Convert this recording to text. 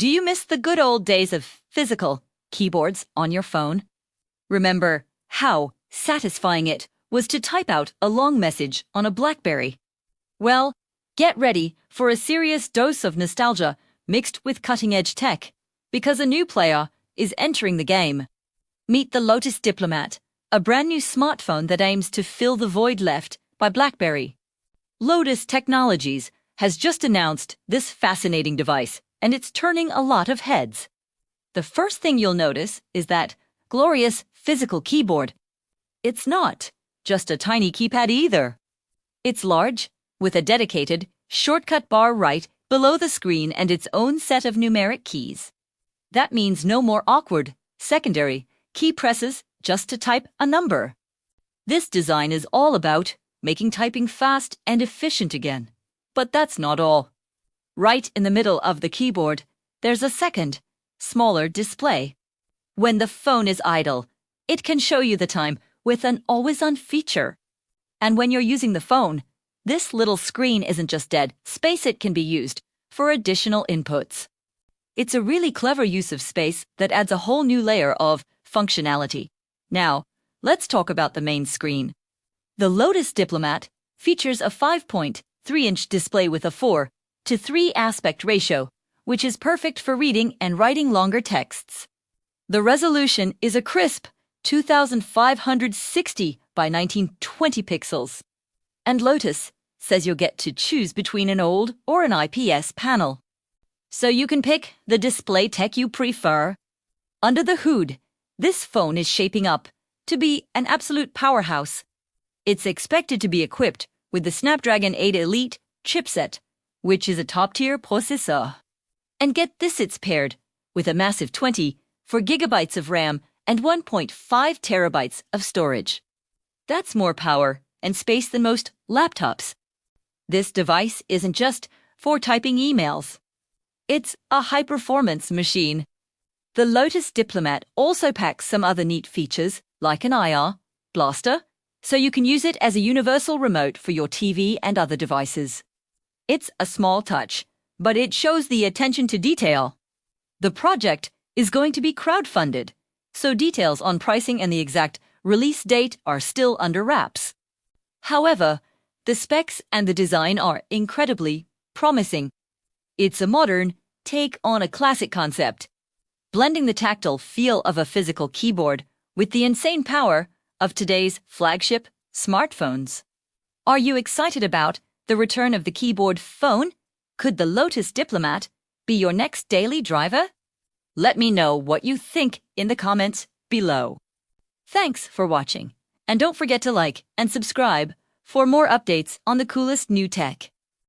Do you miss the good old days of physical keyboards on your phone? Remember how satisfying it was to type out a long message on a BlackBerry? Well, get ready for a serious dose of nostalgia mixed with cutting-edge tech, because a new player is entering the game. Meet the Lotus Diplomat, a brand new smartphone that aims to fill the void left by BlackBerry. Lotus Technologies has just announced this fascinating device, and it's turning a lot of heads. The first thing you'll notice is that glorious physical keyboard. It's not just a tiny keypad either. It's large, with a dedicated shortcut bar right below the screen and its own set of numeric keys. That means no more awkward, secondary key presses just to type a number. This design is all about making typing fast and efficient again. But that's not all. Right in the middle of the keyboard, there's a second, smaller display. When the phone is idle, it can show you the time with an always-on feature. And when you're using the phone, this little screen isn't just dead space. It can be used for additional inputs. It's a really clever use of space that adds a whole new layer of functionality. Now, let's talk about the main screen. The Lotus Diplomat features a 5.3-inch display with a 4:3 aspect ratio, which is perfect for reading and writing longer texts. The resolution is a crisp 2560 by 1920 pixels. And Lotus says you'll get to choose between an OLED or an IPS panel. So you can pick the display tech you prefer. Under the hood, this phone is shaping up to be an absolute powerhouse. It's expected to be equipped with the Snapdragon 8 Elite chipset, which is a top-tier processor. And get this, it's paired with a massive 24 gigabytes of RAM and 1.5 terabytes of storage. That's more power and space than most laptops. This device isn't just for typing emails. It's a high-performance machine. The Lotus Diplomat also packs some other neat features, like an IR blaster, so you can use it as a universal remote for your TV and other devices. It's a small touch, but it shows the attention to detail. The project is going to be crowdfunded, so details on pricing and the exact release date are still under wraps. However, the specs and the design are incredibly promising. It's a modern take on a classic concept, blending the tactile feel of a physical keyboard with the insane power of today's flagship smartphones. Are you excited about the return of the keyboard phone? Could the Lotus Diplomat be your next daily driver? Let me know what you think in the comments below. Thanks for watching, and don't forget to like and subscribe for more updates on the coolest new tech.